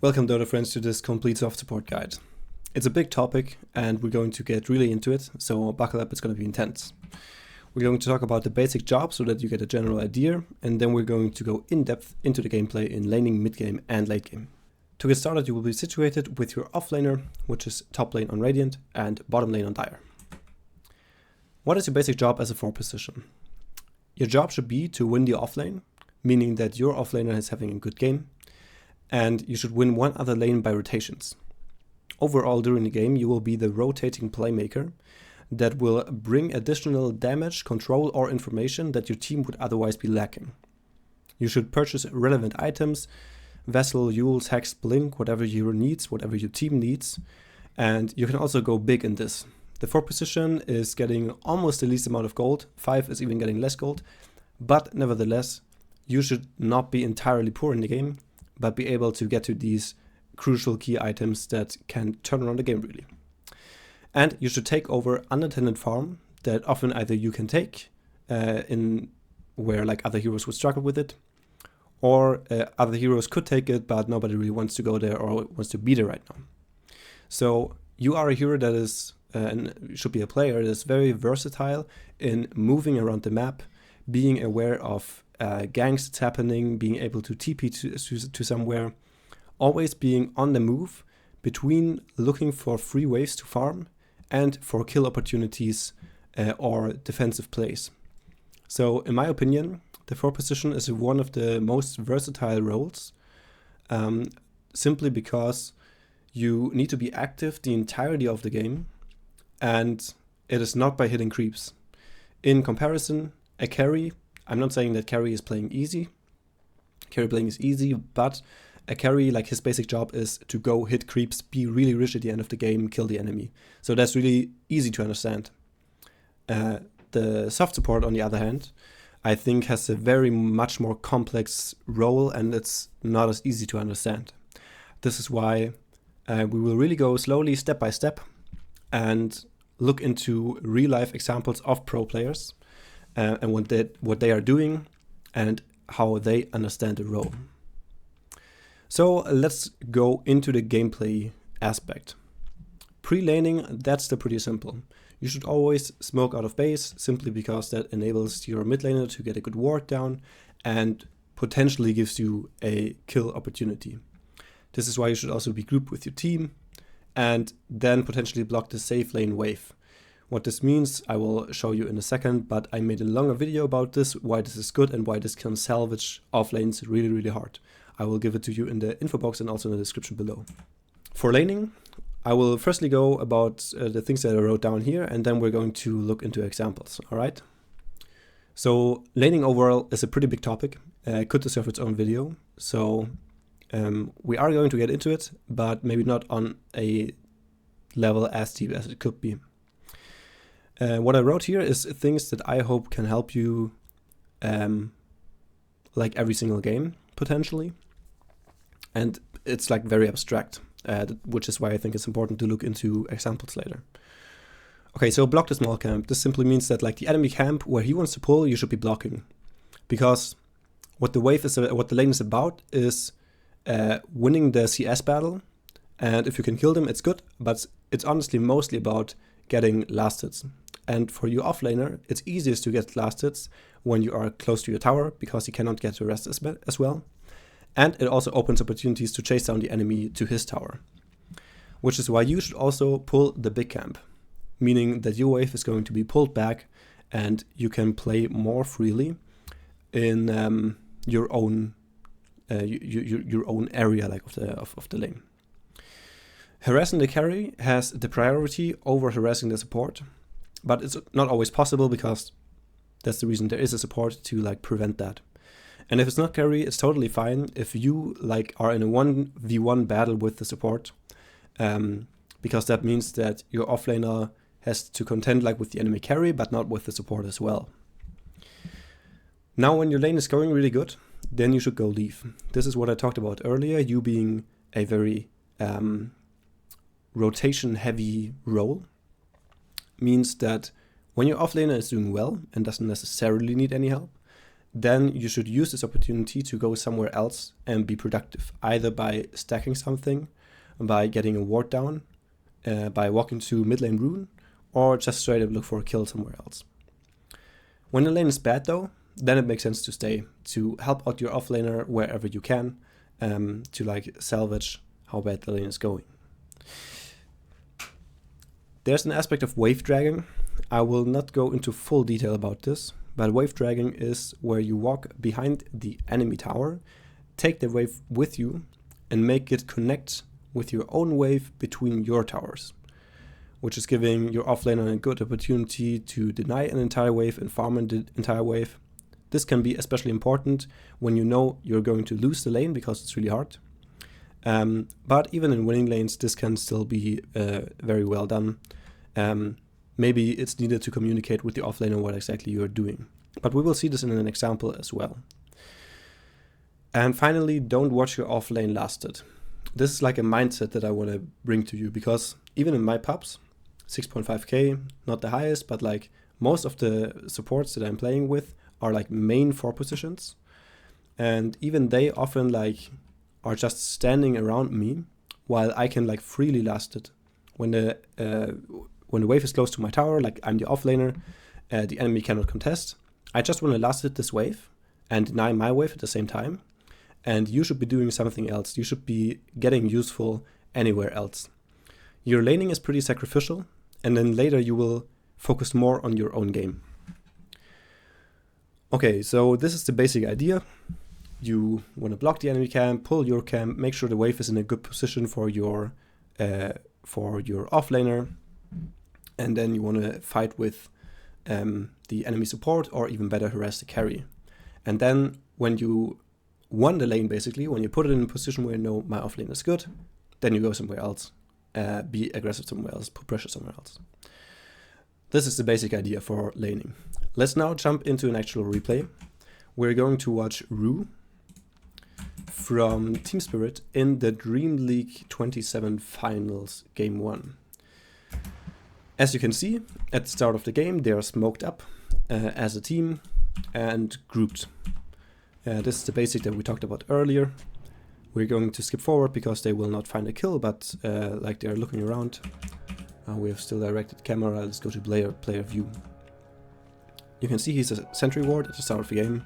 Welcome, Dota friends, to this complete soft support guide. It's a big topic and we're going to get really into it, so buckle up, it's going to be intense. We're going to talk about the basic job so that you get a general idea, and then we're going to go in depth into the gameplay in laning, mid game and late game. To get started, you will be situated with your offlaner, which is top lane on Radiant and bottom lane on Dire. What is your basic job as a 4 position? Your job should be to win the offlane, meaning that your offlaner is having a good game, and you should win one other lane by rotations. Overall, during the game, you will be the rotating playmaker that will bring additional damage, control, or information that your team would otherwise be lacking. You should purchase relevant items, Vessel, Euls, Hex, Blink, whatever your hero needs, whatever your team needs, and you can also go big in this. The 4 position is getting almost the least amount of gold, 5 is even getting less gold, but nevertheless, you should not be entirely poor in the game, but be able to get to these crucial key items that can turn around the game really. And you should take over unattended farm that often either you can take in where like other heroes would struggle with it, or other heroes could take it, but nobody really wants to go there or wants to be there right now. So you are a hero that is, and should be a player that is very versatile in moving around the map, being aware of ganks that's happening, being able to TP to somewhere, always being on the move between looking for free waves to farm and for kill opportunities or defensive plays. So in my opinion, the 4 position is one of the most versatile roles, simply because you need to be active the entirety of the game, and it is not by hitting creeps. In comparison, a carry, I'm not saying that carry is playing easy. Carry playing is easy, but a carry, like his basic job is to go hit creeps, be really rich at the end of the game, kill the enemy. So that's really easy to understand. The soft support, on the other hand, I think has a very much more complex role, and it's not as easy to understand. This is why we will really go slowly, step by step, and look into real-life examples of pro players and what they are doing and how they understand the role. So let's go into the gameplay aspect. Pre-laning, that's pretty simple. You should always smoke out of base, simply because that enables your mid laner to get a good ward down and potentially gives you a kill opportunity. This is why you should also be grouped with your team and then potentially block the safe lane wave. What this means, I will show you in a second, but I made a longer video about this, why this is good and why this can salvage off lanes really, really hard. I will give it to you in the info box and also in the description below. For laning, I will firstly go about the things that I wrote down here, and then we're going to look into examples, alright? So laning overall is a pretty big topic, could deserve its own video, so we are going to get into it, but maybe not on a level as deep as it could be. What I wrote here is things that I hope can help you like every single game, potentially. And it's like very abstract, which is why I think it's important to look into examples later. Okay, so block the small camp. This simply means that like the enemy camp where he wants to pull, you should be blocking. Because what the lane is about is winning the CS battle. And if you can kill them, it's good, but it's honestly mostly about getting last hits. And for you offlaner, it's easiest to get last hits when you are close to your tower, because you cannot get to rest as well. And it also opens opportunities to chase down the enemy to his tower. Which is why you should also pull the big camp, meaning that your wave is going to be pulled back and you can play more freely in your own area, like of the lane. Harassing the carry has the priority over harassing the support, but it's not always possible, because that's the reason there is a support to like prevent that. And if it's not carry, it's totally fine if you like are in a 1v1 battle with the support, because that means that your offlaner has to contend like with the enemy carry, but not with the support as well. Now when your lane is going really good, then you should go leave. This is what I talked about earlier, you being a very rotation heavy role means that when your offlaner is doing well and doesn't necessarily need any help, then you should use this opportunity to go somewhere else and be productive, either by stacking something, by getting a ward down, by walking to mid lane rune, or just straight up look for a kill somewhere else. When the lane is bad though, then it makes sense to stay, to help out your offlaner wherever you can, to like salvage how bad the lane is going. There's an aspect of wave dragging. I will not go into full detail about this, but wave dragging is where you walk behind the enemy tower, take the wave with you, and make it connect with your own wave between your towers, which is giving your offlaner a good opportunity to deny an entire wave and farm an entire wave. This can be especially important when you know you're going to lose the lane because it's really hard. But even in winning lanes, this can still be very well done. Maybe it's needed to communicate with the offlaner what exactly you're doing. But we will see this in an example as well. And finally, don't watch your offlane lasted. This is like a mindset that I want to bring to you, because even in my pubs, 6.5k, not the highest, but like most of the supports that I'm playing with are like main 4 positions. And even they often like are just standing around me while I can like freely last it. When the wave is close to my tower, like I'm the offlaner, the enemy cannot contest. I just want to last it this wave and deny my wave at the same time. And you should be doing something else. You should be getting useful anywhere else. Your laning is pretty sacrificial, and then later you will focus more on your own game. Okay, so this is the basic idea. You want to block the enemy camp, pull your camp, make sure the wave is in a good position for your offlaner, and then you want to fight with the enemy support, or even better, harass the carry. And then when you won the lane, basically, when you put it in a position where you know my offlane is good, then you go somewhere else, be aggressive somewhere else, put pressure somewhere else. This is the basic idea for laning. Let's now jump into an actual replay. We're going to watch Rue from Team Spirit in the Dream League 27 Finals Game 1. As you can see, at the start of the game, they are smoked up as a team and grouped. This is the basic that we talked about earlier. We're going to skip forward because they will not find a kill, but like they're looking around. We have still directed camera. Let's go to player view. You can see he's a sentry ward at the start of the game,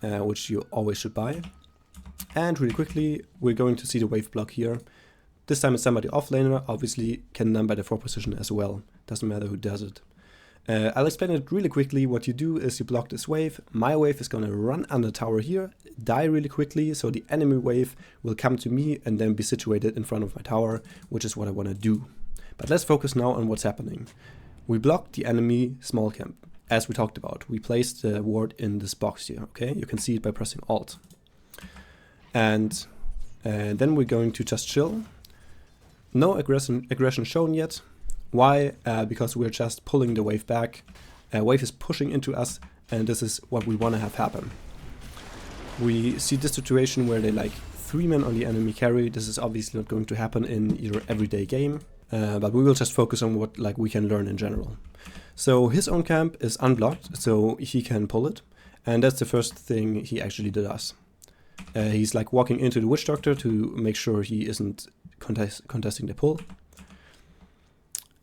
which you always should buy. And really quickly, we're going to see the wave block here. This time it's somebody offlaner, obviously can none by the 4 position as well. Doesn't matter who does it. I'll explain it really quickly. What you do is you block this wave. My wave is gonna run under tower here, die really quickly, so the enemy wave will come to me and then be situated in front of my tower, which is what I wanna do. But let's focus now on what's happening. We blocked the enemy small camp, as we talked about. We placed the ward in this box here, okay? You can see it by pressing Alt. And then we're going to just chill. No aggression shown yet. Why? Because we're just pulling the wave back. Wave is pushing into us, and this is what we want to have happen. We see this situation where they like 3 men on the enemy carry. This is obviously not going to happen in your everyday game, but we will just focus on what like we can learn in general. So his own camp is unblocked, so he can pull it, and that's the first thing he actually does. He's like walking into the Witch Doctor to make sure he isn't contesting the pull.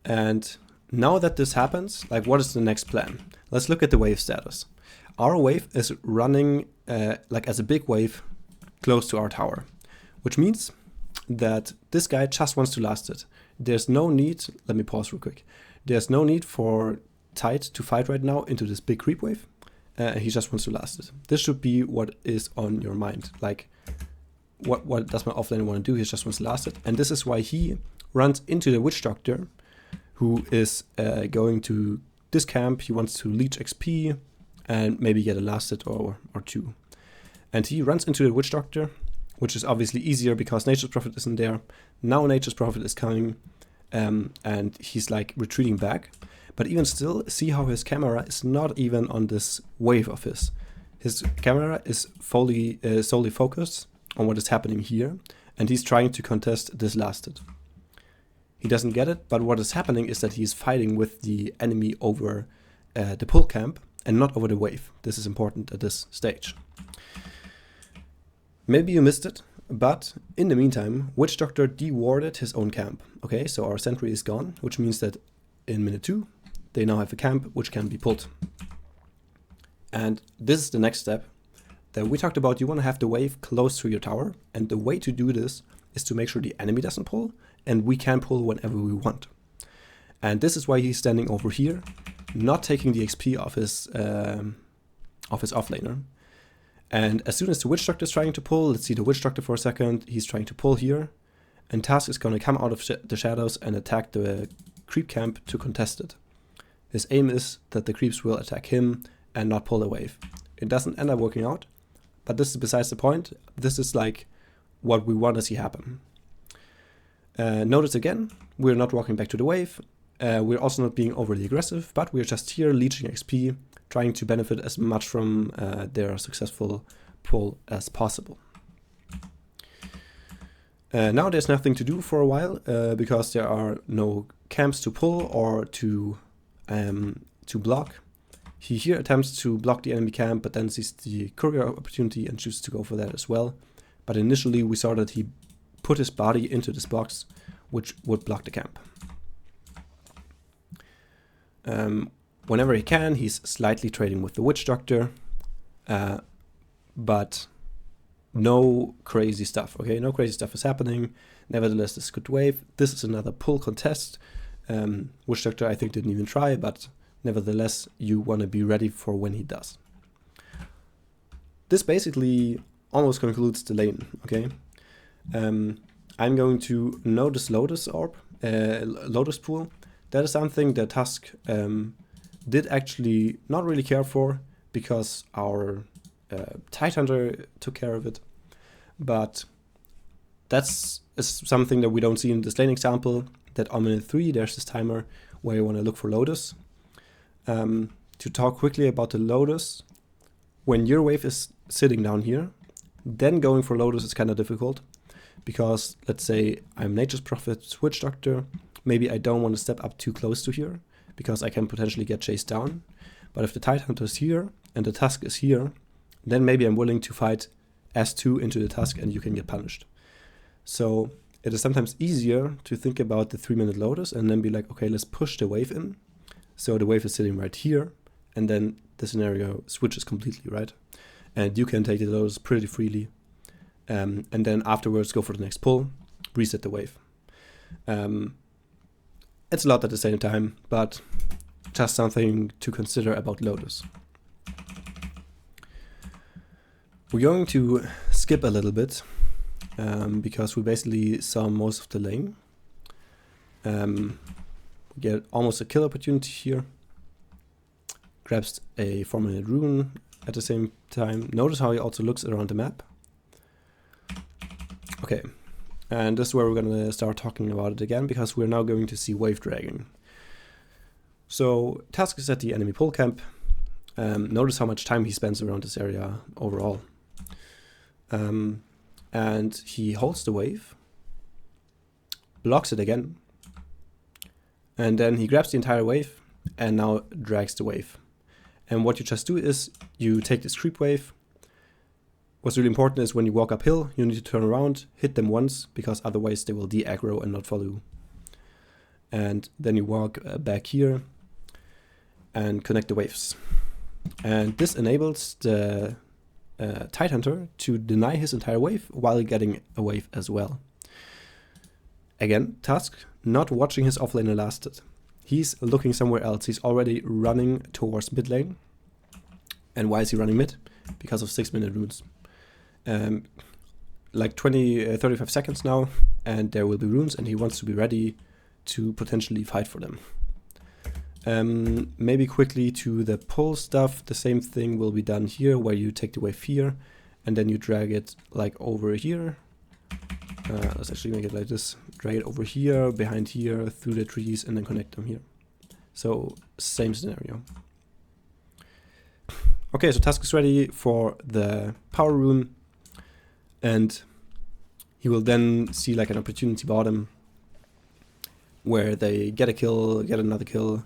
And now that this happens, like what is the next plan? Let's look at the wave status. Our wave is running like as a big wave close to our tower, which means that this guy just wants to last it. There's no need, let me pause real quick. There's no need for Tide to fight right now into this big creep wave. He just wants to last it. This should be what is on your mind. Like, what does my offlaner want to do? He just wants to last it. And this is why he runs into the Witch Doctor, who is going to this camp. He wants to leech XP and maybe get a last hit or 2. And he runs into the Witch Doctor, which is obviously easier because Nature's Prophet isn't there. Now Nature's Prophet is coming, and he's like retreating back. But even still, see how his camera is not even on this wave of his. His camera is fully solely focused on what is happening here, and he's trying to contest this last hit. He doesn't get it, but what is happening is that he's fighting with the enemy over the pull camp, and not over the wave. This is important at this stage. Maybe you missed it, but in the meantime, Witch Doctor dewarded his own camp. Okay, so our sentry is gone, which means that in minute 2, they now have a camp which can be pulled. And this is the next step that we talked about. You want to have the wave close to your tower, and the way to do this is to make sure the enemy doesn't pull, and we can pull whenever we want. And this is why he's standing over here, not taking the XP of his offlaner. And as soon as the Witch Doctor is trying to pull, let's see the Witch Doctor for a second, he's trying to pull here, and Task is going to come out of the shadows and attack the creep camp to contest it. His aim is that the creeps will attack him and not pull the wave. It doesn't end up working out, but this is besides the point. This is like what we want to see happen. Notice again, we're not walking back to the wave. We're also not being overly aggressive, but we're just here leeching XP, trying to benefit as much from their successful pull as possible. Now there's nothing to do for a while because there are no camps to pull or to block. He here attempts to block the enemy camp, but then sees the courier opportunity and chooses to go for that as well. But initially we saw that he put his body into this box, which would block the camp. Whenever he can, he's slightly trading with the Witch Doctor, but no crazy stuff, okay? No crazy stuff is happening. Nevertheless, this is a good wave. This is another pull contest. Witch Doctor, I think, didn't even try, but nevertheless, you want to be ready for when he does. This basically almost concludes the lane, okay? I'm going to notice Lotus Orb, Lotus Pool. That is something that Tusk did actually not really care for because our Tidehunter took care of it. But that's something that we don't see in this lane example, that on minute 3 there's this timer where you want to look for Lotus. To talk quickly about the Lotus, when your wave is sitting down here, then going for Lotus is kind of difficult, because let's say I'm Nature's Prophet, Witch Doctor, maybe I don't want to step up too close to here, because I can potentially get chased down. But if the Tidehunter is here and the Tusk is here, then maybe I'm willing to fight S2 into the Tusk and you can get punished. So it is sometimes easier to think about the 3-minute Lotus and then be like, okay, let's push the wave in. So the wave is sitting right here, and then the scenario switches completely, right? And you can take the Lotus pretty freely. And then afterwards go for the next pull, reset the wave. It's a lot at the same time, but just something to consider about Lotus. We're going to skip a little bit, because we basically saw most of the lane. We get almost a kill opportunity here. Grabs a 4-minute rune at the same time. Notice how he also looks around the map. Okay, and this is where we're going to start talking about it again, because we're now going to see wave dragging. So Tusk is at the enemy pull camp. Notice how much time he spends around this area overall. And he holds the wave, blocks it again, and then he grabs the entire wave and now drags the wave. And what you just do is you take this creep wave. What's really important is when you walk uphill, you need to turn around, hit them once, because otherwise they will de-aggro and not follow you. And then you walk back here and connect the waves. And this enables the Tidehunter to deny his entire wave while getting a wave as well. Again, Tusk not watching his offlaner lasted. He's looking somewhere else. He's already running towards mid lane. And why is he running mid? Because of 6-minute runes. Like 35 seconds now, and there will be runes, and he wants to be ready to potentially fight for them. Maybe quickly to the pull stuff, the same thing will be done here, where you take the wave here, and then you drag it like over here. Let's actually make it like this. Drag it over here, behind here, through the trees, and then connect them here. So, same scenario. Okay, so Tusk is ready for the power rune, and he will then see like an opportunity bottom, where they get a kill, get another kill,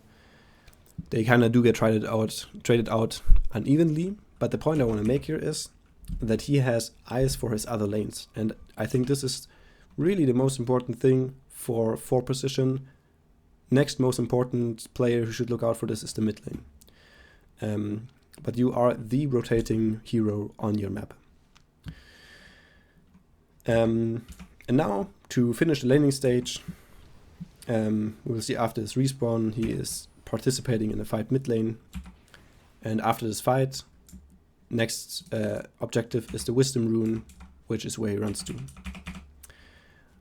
They kind of do get traded out unevenly, but the point I want to make here is that he has eyes for his other lanes, and I think this is really the most important thing for 4 position. Next most important player who should look out for this is the mid lane. But you are the rotating hero on your map. And now, to finish the laning stage, we'll see after this respawn, he is participating in a fight mid lane. And after this fight, next objective is the Wisdom rune, which is where he runs to.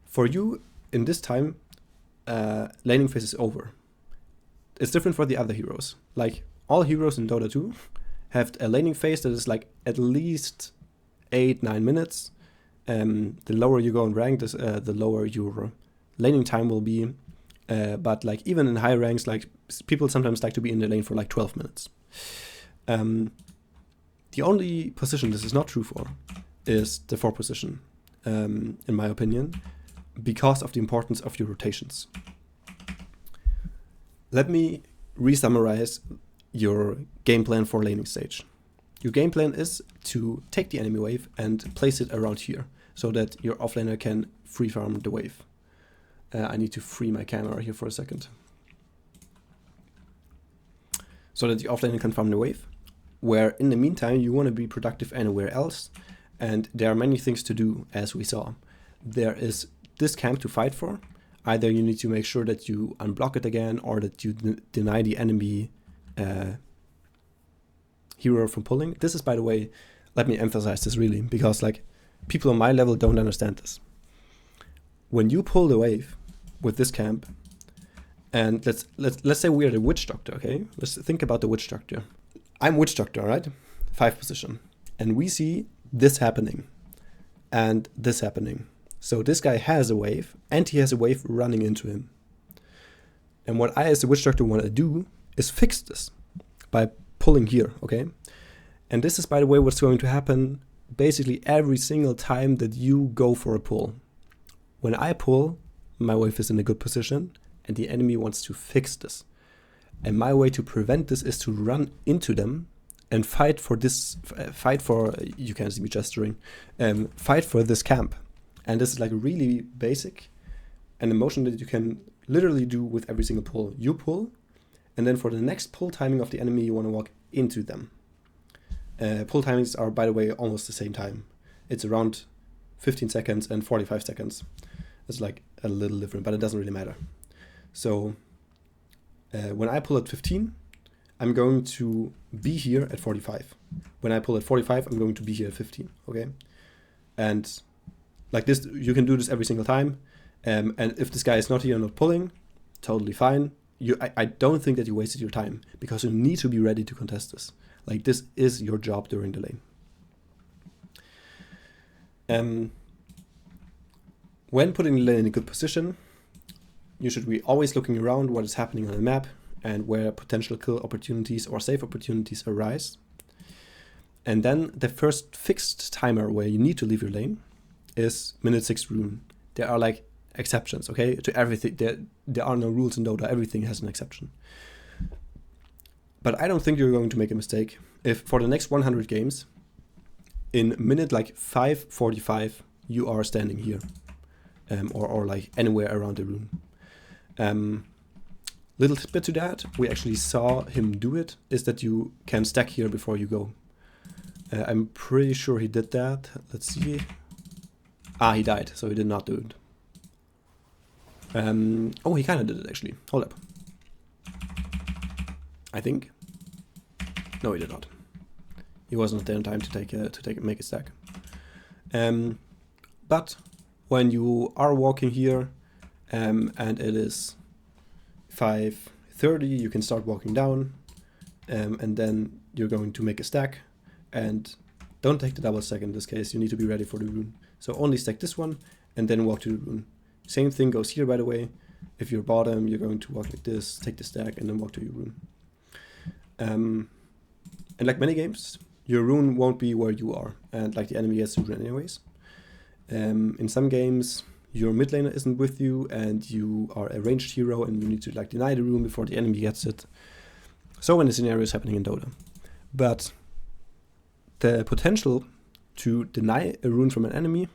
For you, in this time, laning phase is over. It's different for the other heroes. Like, all heroes in Dota 2 have a laning phase that is like at least 8-9 minutes. The lower you go in rank, the lower your laning time will be. But like even in high ranks, like people sometimes like to be in the lane for like 12 minutes. The only position this is not true for is the 4 position, in my opinion, because of the importance of your rotations. Let me re-summarize your game plan for laning stage. Your game plan is to take the enemy wave and place it around here so that your offlaner can free farm the wave. I need to free my camera here for a second. So that the offlaner can farm the wave, where in the meantime you want to be productive anywhere else, and there are many things to do, as we saw. There is this camp to fight for. Either you need to make sure that you unblock it again, or that you deny the enemy hero from pulling. This is, by the way, let me emphasize this really, because like people on my level don't understand this. When you pull the wave with this camp, and let's say we are the witch doctor, okay? Let's think about the witch doctor. I'm witch doctor, right? 5 position, and we see this happening and this happening. So this guy has a wave, and he has a wave running into him. And what I, as the witch doctor, want to do is fix this by pulling here, okay? And this is, by the way, what's going to happen basically every single time that you go for a pull. When I pull, my wave is in a good position, and the enemy wants to fix this. And my way to prevent this is to run into them and fight for this, you can't see me gesturing, fight for this camp. And this is like really basic, and a motion that you can literally do with every single pull. You pull, and then for the next pull timing of the enemy, you want to walk into them. Pull timings are, by the way, almost the same time. It's around 15 seconds and 45 seconds. It's like a little different, but it doesn't really matter. So when I pull at 15, I'm going to be here at 45. When I pull at 45, I'm going to be here at 15, okay? And like this, you can do this every single time. And if this guy is not here and not pulling, totally fine. I don't think that you wasted your time, because you need to be ready to contest this. Like, this is your job during the lane. When putting the lane in a good position, you should be always looking around what is happening on the map and where potential kill opportunities or save opportunities arise. And then the first fixed timer where you need to leave your lane is minute 6 rune. There are like exceptions, okay, to everything. There are no rules in Dota. Everything has an exception. But I don't think you're going to make a mistake if for the next 100 games, in minute like 5:45, you are standing here, or like anywhere around the rune. Little bit to that, we actually saw him do it, is that you can stack here before you go. I'm pretty sure he did that. Let's see. He died, so he did not do it. Oh, he kind of did it actually. Hold up. I think. No, he did not. He wasn't there in time to make a stack. But when you are walking here, and it is 5:30, you can start walking down, and then you're going to make a stack. And don't take the double stack in this case. You need to be ready for the rune. So only stack this one, and then walk to the rune. Same thing goes here, by the way. If you're bottom, you're going to walk like this, take the stack, and then walk to your rune. And like many games, your rune won't be where you are, and like the enemy gets the rune anyways. In some games, your mid laner isn't with you, and you are a ranged hero, and you need to like deny the rune before the enemy gets it. So many scenarios happening in Dota. But the potential to deny a rune from an enemy,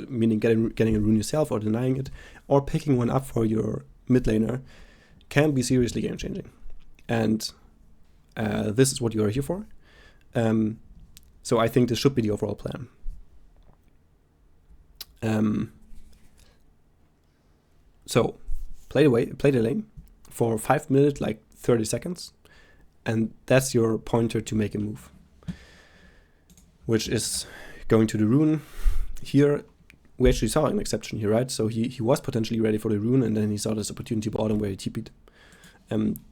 meaning getting a rune yourself or denying it, or picking one up for your mid laner, can be seriously game changing. And this is what you are here for. So I think this should be the overall plan. So play the lane for 5 minutes, like 30 seconds, and that's your pointer to make a move, which is going to the rune. Here we actually saw an exception here, right? So he was potentially ready for the rune, and then he saw this opportunity bottom where he TP'd.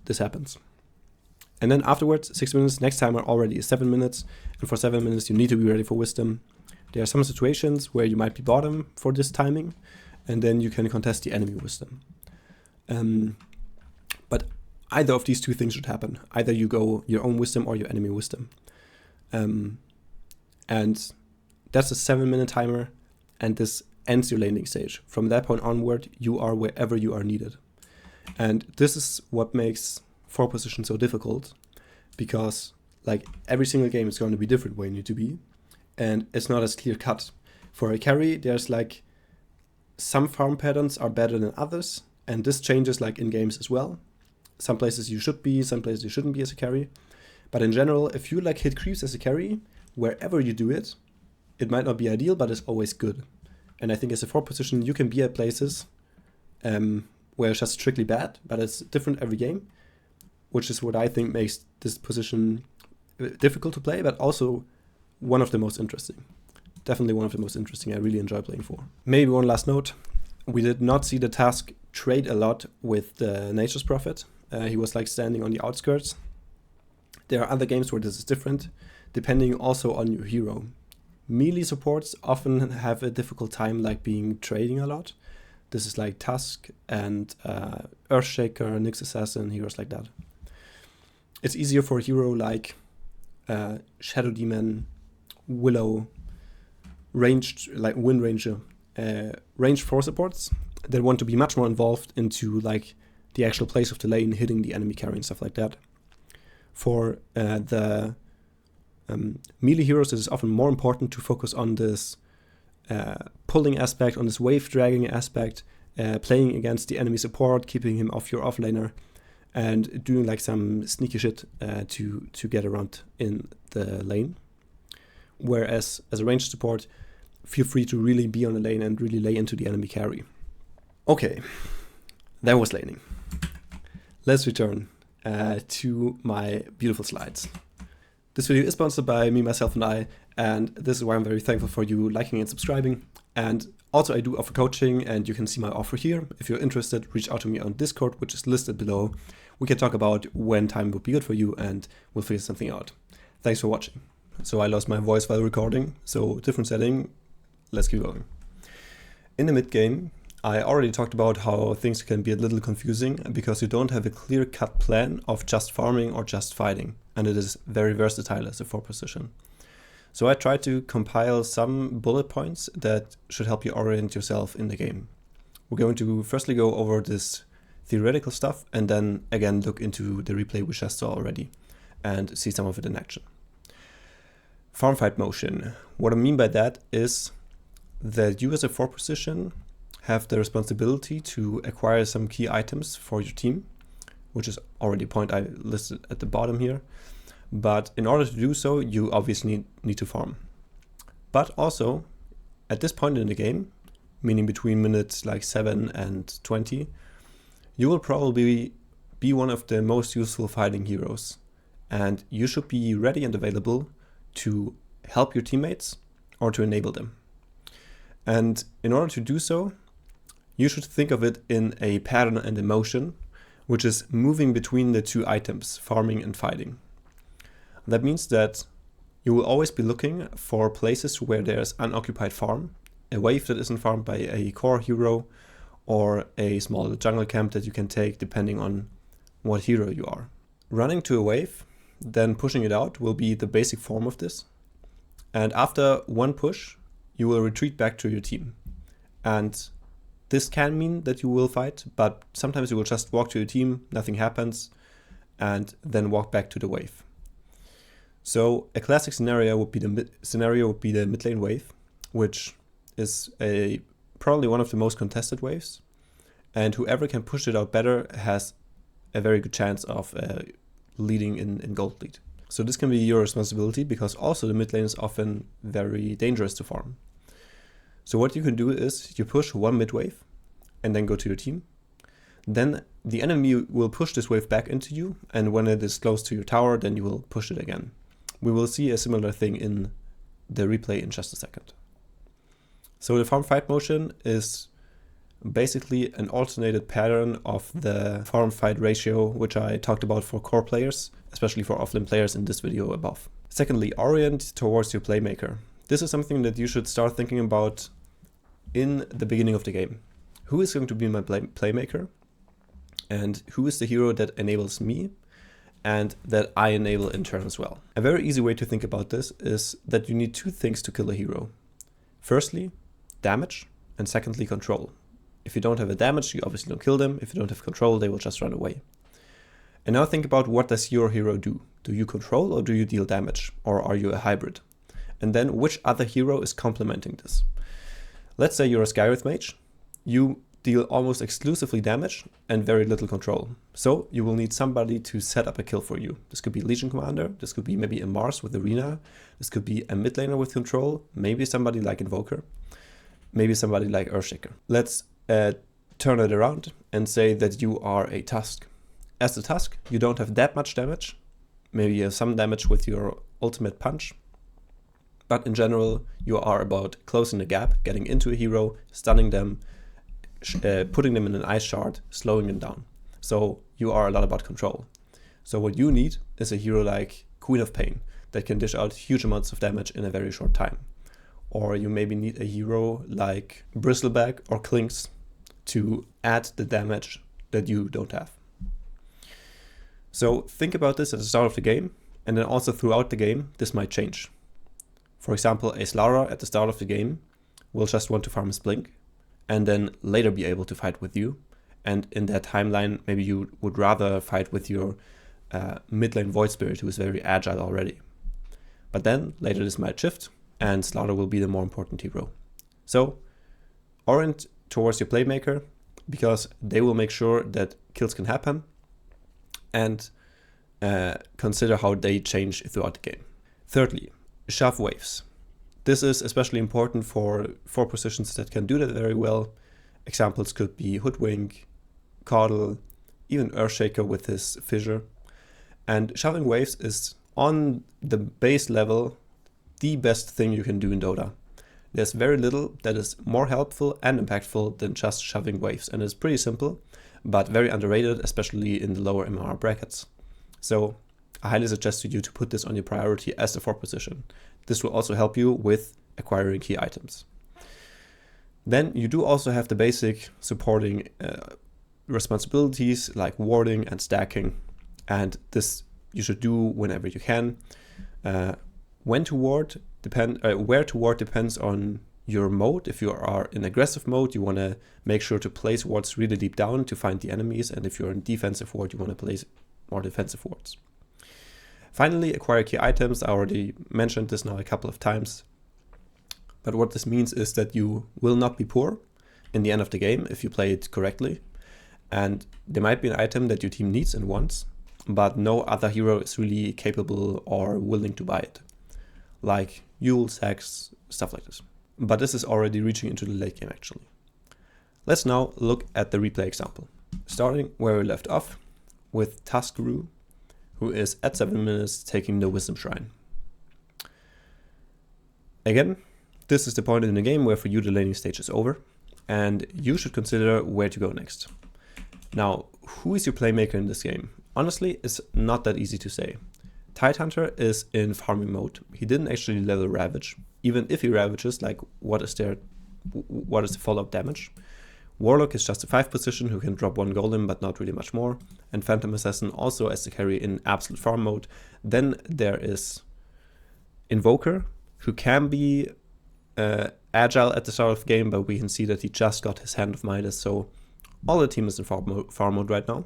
This happens. And then afterwards, 6 minutes, next timer already is 7 minutes, and for 7 minutes you need to be ready for wisdom. There are some situations where you might be bottom for this timing, and then you can contest the enemy wisdom. But either of these two things should happen. Either you go your own wisdom or your enemy wisdom. And that's a 7-minute timer, and this ends your laning stage. From that point onward, you are wherever you are needed. And this is what makes 4 position so difficult, because like every single game is going to be different where you need to be, and it's not as clear cut. For a carry, there's like some farm patterns are better than others, and this changes like in games as well. Some places you should be, some places you shouldn't be as a carry. But in general, if you like hit creeps as a carry, wherever you do it, it might not be ideal, but it's always good. And I think as a 4 position, you can be at places where it's just strictly bad, but it's different every game, which is what I think makes this position difficult to play, but also one of the most interesting. Definitely one of the most interesting I really enjoy playing for. Maybe one last note. We did not see the task trade a lot with the Nature's Prophet. He was like standing on the outskirts. There are other games where this is different, depending also on your hero. Melee supports often have a difficult time like being trading a lot. This is like Tusk and Earthshaker, Nyx Assassin, heroes like that. It's easier for a hero like Shadow Demon, Willow, ranged like Wind Ranger, ranged 4 supports that want to be much more involved into like the actual place of the lane, hitting the enemy carry and stuff like that. For the melee heroes, it is often more important to focus on this pulling aspect, on this wave dragging aspect, playing against the enemy support, keeping him off your offlaner, and doing like some sneaky shit to get around in the lane. Whereas as a ranged support, feel free to really be on the lane and really lay into the enemy carry. Okay, that was laning. Let's return to my beautiful slides. This video is sponsored by me, myself, and I, and this is why I'm very thankful for you liking and subscribing. And also I do offer coaching, and you can see my offer here. If you're interested, reach out to me on Discord, which is listed below. We can talk about when time would be good for you, and we'll figure something out. Thanks for watching. So I lost my voice while recording, so different setting. Let's keep going. In the mid game, I already talked about how things can be a little confusing because you don't have a clear-cut plan of just farming or just fighting, and it is very versatile as a 4 position. So I tried to compile some bullet points that should help you orient yourself in the game. We're going to firstly go over this theoretical stuff and then again look into the replay we just saw already and see some of it in action. Farm fight motion. What I mean by that is that you as a 4 position have the responsibility to acquire some key items for your team, which is already a point I listed at the bottom here. But in order to do so, you obviously need to farm. But also, at this point in the game, meaning between minutes like 7 and 20, you will probably be one of the most useful fighting heroes. And you should be ready and available to help your teammates or to enable them. And in order to do so, you should think of it in a pattern and a motion, which is moving between the 2 items, farming and fighting. That means that you will always be looking for places where there's unoccupied farm, a wave that isn't farmed by a core hero, or a small jungle camp that you can take depending on what hero you are. Running to a wave, then pushing it out will be the basic form of this. And after one push, you will retreat back to your team. And this can mean that you will fight, but sometimes you will just walk to your team, nothing happens, and then walk back to the wave. So a classic scenario would be the mid lane wave, which is probably one of the most contested waves, and whoever can push it out better has a very good chance of leading in gold lead. So this can be your responsibility, because also the mid lane is often very dangerous to farm. So what you can do is you push one mid wave and then go to your team. Then the enemy will push this wave back into you, and when it is close to your tower, then you will push it again. We will see a similar thing in the replay in just a second. So the farm fight motion is basically an alternated pattern of the farm fight ratio, which I talked about for core players, especially for offlane players in this video above. Secondly, orient towards your playmaker. This is something that you should start thinking about in the beginning of the game. Who is going to be my playmaker? And who is the hero that enables me and that I enable in turn as well? A very easy way to think about this is that you need two things to kill a hero. Firstly, damage, and secondly, control. If you don't have a damage, you obviously don't kill them. If you don't have control, they will just run away. And now think about, what does your hero do? Do you control or do you deal damage? Or are you a hybrid? And then which other hero is complementing this? Let's say you're a Skywrath mage. You deal almost exclusively damage and very little control. So you will need somebody to set up a kill for you. This could be Legion Commander, this could be maybe a Mars with Arena, this could be a mid laner with control, maybe somebody like Invoker, maybe somebody like Earthshaker. Let's turn it around and say that you are a Tusk. As a Tusk, you don't have that much damage. Maybe you have some damage with your ultimate punch, but in general, you are about closing the gap, getting into a hero, stunning them, putting them in an ice shard, slowing them down. So you are a lot about control. So what you need is a hero like Queen of Pain that can dish out huge amounts of damage in a very short time. Or you maybe need a hero like Bristleback or Clinks to add the damage that you don't have. So think about this at the start of the game, and then also throughout the game, this might change. For example, a Slara at the start of the game will just want to farm his Blink, and then later be able to fight with you. And in that timeline, maybe you would rather fight with your mid lane Void Spirit, who is very agile already. But then later this might shift, and Slaughter will be the more important hero. So orient towards your playmaker, because they will make sure that kills can happen, and consider how they change throughout the game. Thirdly, shove waves. This is especially important for positions that can do that very well. Examples could be Hoodwink, Caudle, even Earthshaker with his Fissure. And shoving waves is, on the base level, the best thing you can do in Dota. There's very little that is more helpful and impactful than just shoving waves, and it's pretty simple, but very underrated, especially in the lower MMR brackets. So I highly suggest to you to put this on your priority as the 4th position. This will also help you with acquiring key items. Then you do also have the basic supporting responsibilities like warding and stacking, and this you should do whenever you can. Where to ward depends on your mode. If you are in aggressive mode, you want to make sure to place wards really deep down to find the enemies, and if you're in defensive ward, you want to place more defensive wards. Finally, acquire key items. I already mentioned this now a couple of times, but what this means is that you will not be poor in the end of the game if you play it correctly, and there might be an item that your team needs and wants, but no other hero is really capable or willing to buy it, like Yule, Sax, stuff like this. But this is already reaching into the late game actually. Let's now look at the replay example, starting where we left off with Tuskru, who is at 7 minutes taking the Wisdom Shrine. Again, this is the point in the game where for you the laning stage is over, and you should consider where to go next. Now, who is your playmaker in this game? Honestly, it's not that easy to say. Tidehunter is in farming mode. He didn't actually level Ravage. Even if he ravages, like what is the follow-up damage? Warlock is just a 5 position who can drop 1 golem but not really much more. And Phantom Assassin also as the carry in absolute farm mode. Then there is Invoker, who can be agile at the start of the game, but we can see that he just got his Hand of Midas, so all the team is in farm mode right now.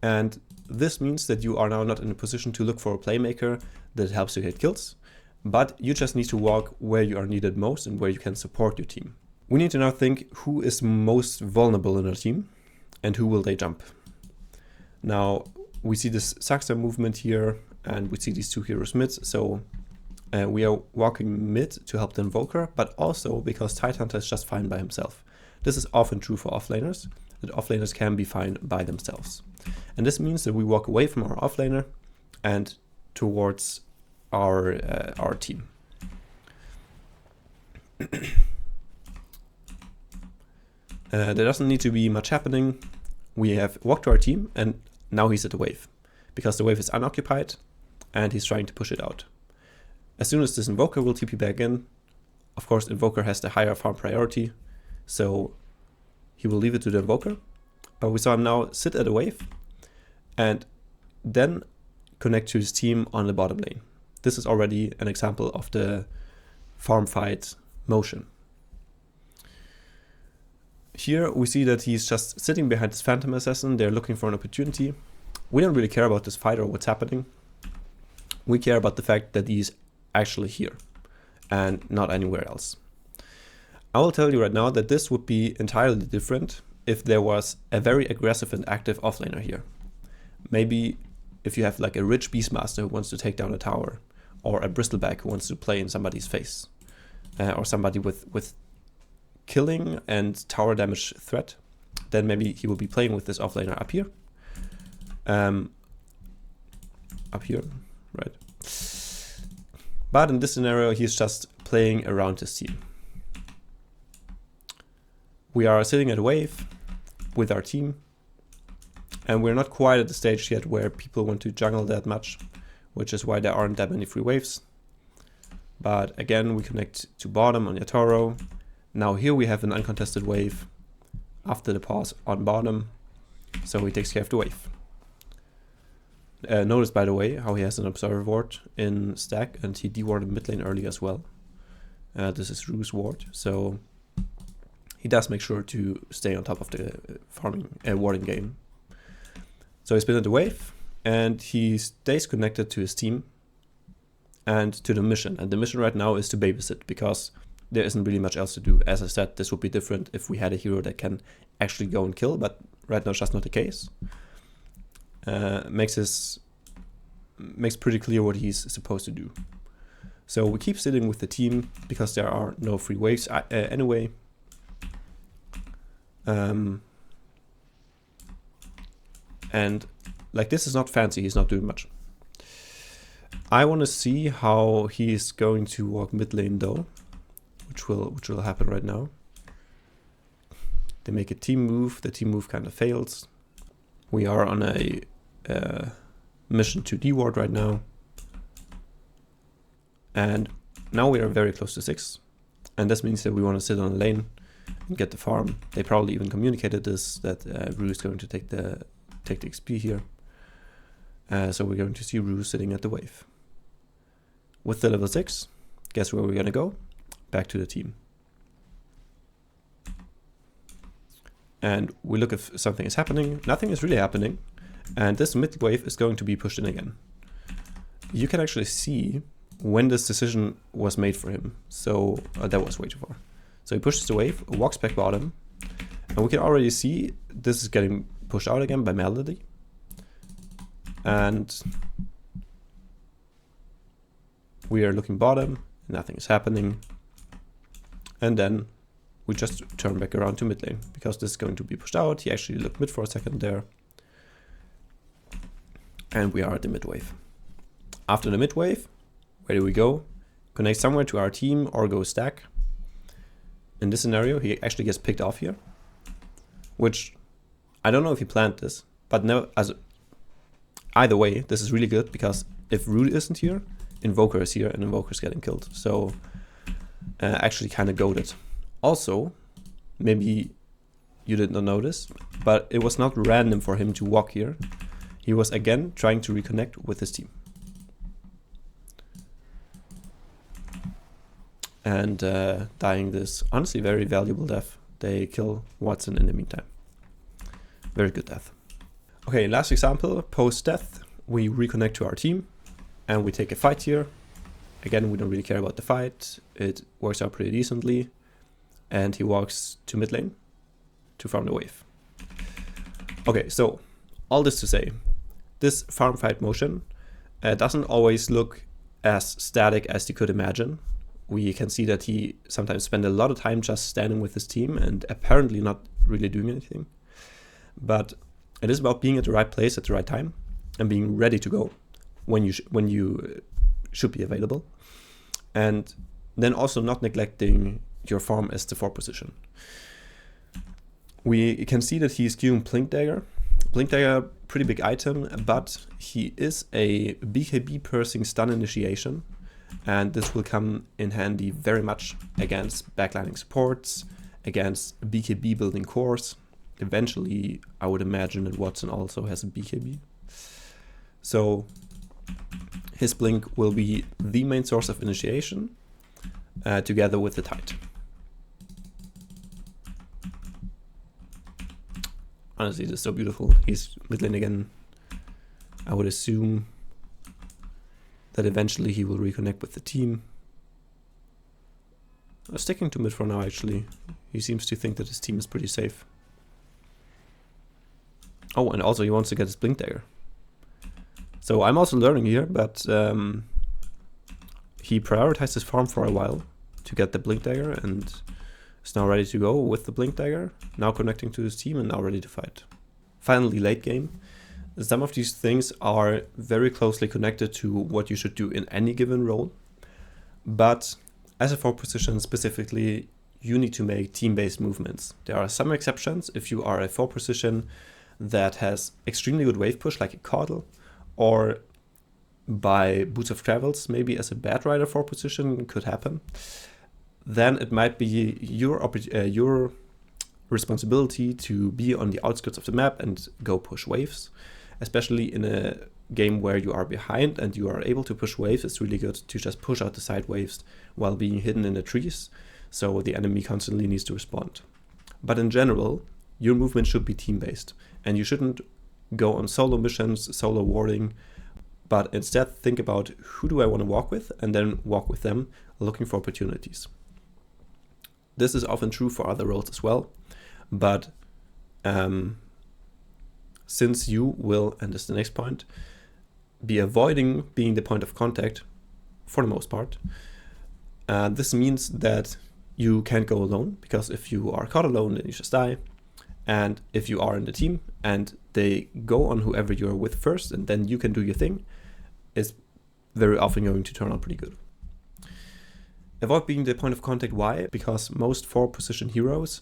And this means that you are now not in a position to look for a playmaker that helps you get kills, but you just need to walk where you are needed most and where you can support your team. We need to now think who is most vulnerable in our team and who will they jump. Now we see this Saxon movement here and we see these two heroes mid, so we are walking mid to help the Invoker, but also because Tidehunter is just fine by himself. This is often true for offlaners, that offlaners can be fine by themselves. And this means that we walk away from our offlaner and towards our team. There doesn't need to be much happening. We have walked to our team and now he's at the wave, because the wave is unoccupied and he's trying to push it out. As soon as this Invoker will TP back in, of course Invoker has the higher farm priority, so he will leave it to the Invoker. But we saw him now sit at a wave and then connect to his team on the bottom lane. This is already an example of the farm fight motion. Here we see that he's just sitting behind this Phantom Assassin. They're looking for an opportunity. We don't really care about this fight or what's happening. We care about the fact that he's actually here and not anywhere else. I will tell you right now that this would be entirely different if there was a very aggressive and active offlaner here. Maybe if you have like a rich Beastmaster who wants to take down a tower, or a Bristleback who wants to play in somebody's face, or somebody with killing and tower damage threat, then maybe he will be playing with this offlaner up here. Up here, right? But in this scenario, he's just playing around his team. We are sitting at a wave with our team, and we're not quite at the stage yet where people want to jungle that much, which is why there aren't that many free waves. But again, we connect to bottom on Yatoro. Now here we have an uncontested wave after the pause on bottom, so he takes care of the wave. Notice, by the way, how he has an Observer Ward in stack, and he dewarded mid lane early as well. This is Rue's ward, so he does make sure to stay on top of the warding game. So he's been at the wave, and he stays connected to his team and to the mission. And the mission right now is to babysit, because there isn't really much else to do. As I said, this would be different if we had a hero that can actually go and kill, but right now it's just not the case. Makes pretty clear what he's supposed to do. So we keep sitting with the team because there are no free waves anyway. And like, this is not fancy, he's not doing much. I want to see how he's going to walk mid lane though, which will happen right now. They make a team move, the team move kind of fails. We are on a mission to deward right now. And now we are very close to 6. And this means that we want to sit on the lane and get the farm. They probably even communicated this, that Rue is going to take the XP here. So we're going to see Rue sitting at the wave. With the level 6, guess where we're going to go? Back to the team. And we look if something is happening. Nothing is really happening. And this mid wave is going to be pushed in again. You can actually see when this decision was made for him. So that was way too far. So he pushes the wave, walks back bottom. And we can already see this is getting pushed out again by Melody. And we are looking bottom. Nothing is happening. And then we just turn back around to mid lane, because this is going to be pushed out. He actually looked mid for a second there. And we are at the mid wave. After the mid wave, where do we go? Connect somewhere to our team or go stack. In this scenario, he actually gets picked off here, which I don't know if he planned this, but no, either way, this is really good, because if Rue isn't here, Invoker is here and Invoker is getting killed. So actually kind of goated. Also, maybe you did not notice, but it was not random for him to walk here. He was again trying to reconnect with his team. And dying this honestly very valuable death. They kill Watson in the meantime. Very good death. Okay, last example, post-death, we reconnect to our team and we take a fight here. Again, we don't really care about the fight. It works out pretty decently. And he walks to mid lane to farm the wave. Okay, so all this to say, this farm fight motion doesn't always look as static as you could imagine. We can see that he sometimes spends a lot of time just standing with his team and apparently not really doing anything. But it is about being at the right place at the right time and being ready to go when you should be available. And then also not neglecting your farm as the 4 position. We can see that he's queuing Blink Dagger. Blink Dagger, pretty big item, but he is a BKB piercing stun initiation, and this will come in handy very much against backlining supports, against BKB building cores. Eventually, I would imagine that Watson also has a BKB. So his Blink will be the main source of initiation, together with the Tide. Honestly, this is so beautiful. He's mid lane again. I would assume that eventually he will reconnect with the team. Sticking to mid for now, actually. He seems to think that his team is pretty safe. Oh, and also he wants to get his Blink Dagger. So I'm also learning here, but he prioritized his farm for a while to get the Blink Dagger and is now ready to go with the Blink Dagger, now connecting to his team and now ready to fight. Finally, late game. Some of these things are very closely connected to what you should do in any given role, but as a 4 position specifically, you need to make team-based movements. There are some exceptions if you are a 4 position that has extremely good wave push like a Caudle, or by Boots of Travels, maybe as a Bad Rider 4 position could happen. Then it might be your responsibility to be on the outskirts of the map and go push waves. Especially in a game where you are behind and you are able to push waves, it's really good to just push out the side waves while being hidden in the trees, so the enemy constantly needs to respond. But in general, your movement should be team-based, and you shouldn't go on solo missions, solo warding, but instead think about who do I want to walk with, and then walk with them, looking for opportunities. This is often true for other roles as well, but since you will, and this is the next point, be avoiding being the point of contact for the most part, this means that you can't go alone, because if you are caught alone, then you just die. And if you are in the team and they go on whoever you're with first, and then you can do your thing, it's very often going to turn out pretty good. Avoid being the point of contact. Why? Because most 4 position heroes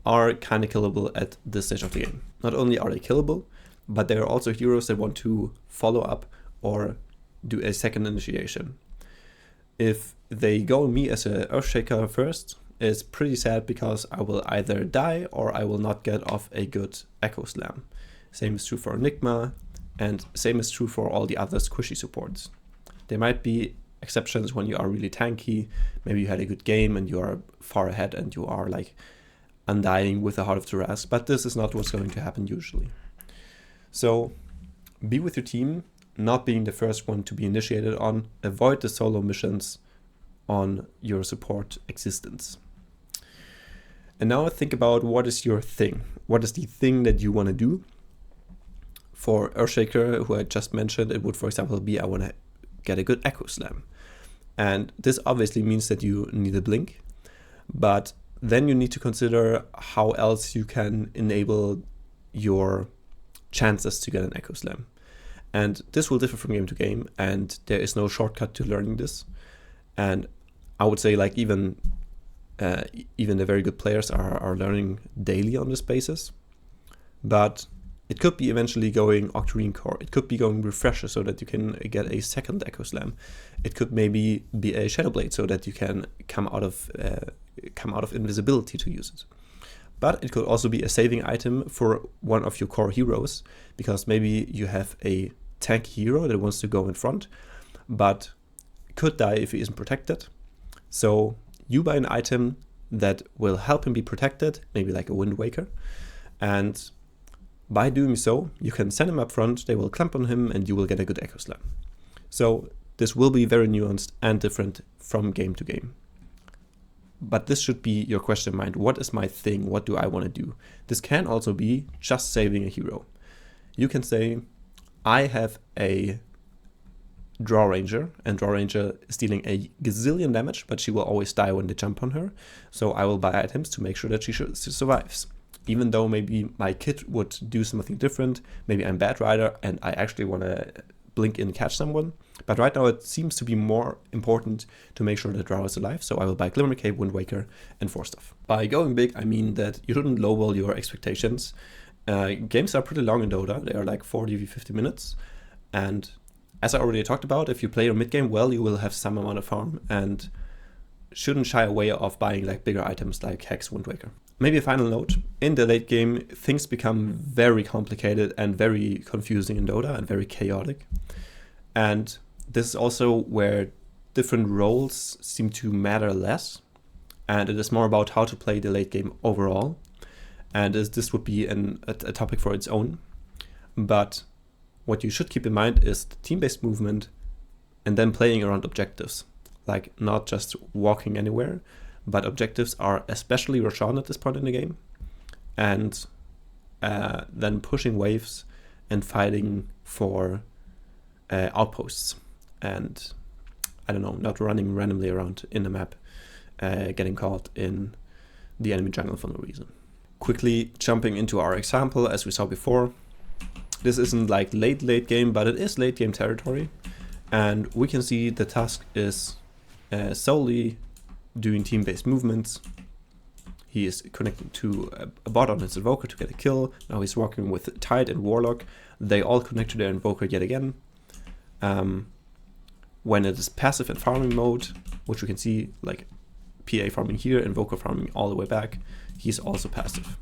are kind of killable at this stage of the game. Not only are they killable, but they are also heroes that want to follow up or do a second initiation. If they go me as a Earthshaker first, it's pretty sad because I will either die or I will not get off a good Echo Slam. Same is true for Enigma, and same is true for all the other squishy supports. There might be exceptions when you are really tanky, maybe you had a good game and you are far ahead and you are like undying with the Heart of Duras, but this is not what's going to happen usually. So be with your team, not being the first one to be initiated on, avoid the solo missions on your support existence. And now think about what is your thing. What is the thing that you want to do? For Earthshaker, who I just mentioned, it would, for example, be I want to get a good Echo Slam. And this obviously means that you need a Blink, but then you need to consider how else you can enable your chances to get an Echo Slam. And this will differ from game to game, and there is no shortcut to learning this. And I would say like even the very good players are learning daily on this basis. But it could be eventually going Octarine Core. It could be going Refresher so that you can get a second Echo Slam. It could maybe be a Shadow Blade so that you can come out of invisibility to use it. But it could also be a saving item for one of your core heroes, because maybe you have a tank hero that wants to go in front, but could die if he isn't protected. So you buy an item that will help him be protected, maybe like a Wind Waker, and By doing so, you can send him up front, they will clamp on him, and you will get a good echo slam. So this will be very nuanced and different from game to game. But this should be your question in mind. What is my thing? What do I want to do? This can also be just saving a hero. You can say, I have a Draw Ranger, and Draw Ranger is dealing a gazillion damage, but she will always die when they jump on her. So I will buy items to make sure that she survives. Even though maybe my kit would do something different, maybe I'm Bad Rider and I actually want to blink in catch someone. But right now it seems to be more important to make sure that Drow is alive, so I will buy Glimmer Cape, Wind Waker, and 4 stuff. By going big, I mean that you shouldn't lowball your expectations. Games are pretty long in Dota, they are like 40-50 minutes, and as I already talked about, if you play your mid-game well, you will have some amount of farm, and shouldn't shy away of buying like bigger items like Hex, Wind Waker. Maybe a final note, in the late game, things become very complicated and very confusing in Dota and very chaotic. And this is also where different roles seem to matter less. And it is more about how to play the late game overall. And this would be a topic for its own. But what you should keep in mind is the team-based movement and then playing around objectives. Like not just walking anywhere, but objectives are especially Roshan at this point in the game. And then pushing waves and fighting for outposts. And I don't know, not running randomly around in the map, getting caught in the enemy jungle for no reason. Quickly jumping into our example, as we saw before. This isn't like late game, but it is late game territory. And we can see the task is solely doing team-based movements. He is connected to a bot on his Invoker to get a kill. Now he's working with Tide and Warlock. They all connect to their Invoker yet again. When it is passive and farming mode, which we can see like PA farming here, Invoker farming all the way back, he's also passive.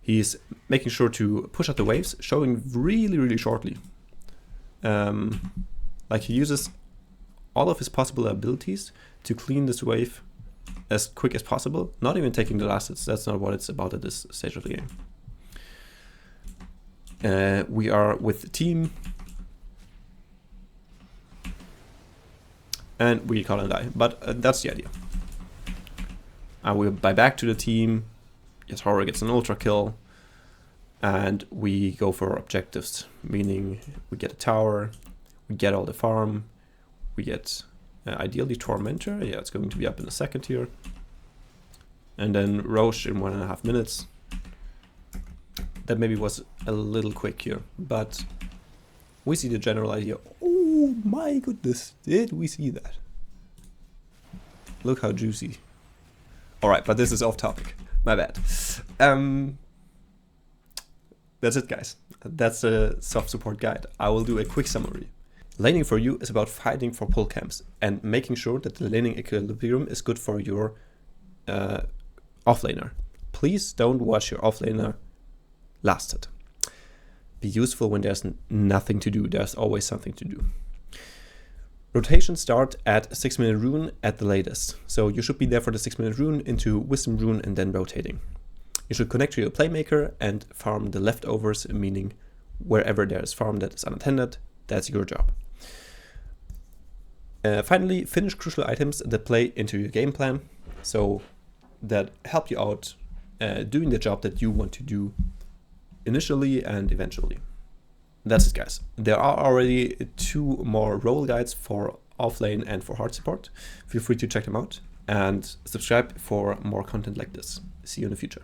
He's making sure to push out the waves, showing really shortly. Like he uses all of his possible abilities to clean this wave as quick as possible, not even taking the last hits. That's not what it's about at this stage of the game. We are with the team. And we call and die, but that's the idea. We buy back to the team. Yatoro gets an ultra kill. And we go for objectives, meaning we get a tower, we get all the farm, we get ideally Tormentor. Yeah, it's going to be up in a second here. And then Roche in 1.5 minutes. That maybe was a little quick here, but we see the general idea. Oh my goodness, did we see that? Look how juicy. Alright, but this is off topic. My bad. That's it, guys. That's the soft support guide. I will do a quick summary. Laning for you is about fighting for pull camps and making sure that the laning equilibrium is good for your offlaner. Please don't watch your offlaner last hit. Be useful when there's nothing to do. There's always something to do. Rotations start at 6-minute rune at the latest. So you should be there for the 6-minute rune into wisdom rune and then rotating. You should connect to your playmaker and farm the leftovers, meaning wherever there is farm that is unattended, that's your job. Finally, finish crucial items that play into your game plan, so that help you out doing the job that you want to do initially and eventually. That's it, guys. There are already 2 more role guides for offlane and for hard support. Feel free to check them out and subscribe for more content like this. See you in the future.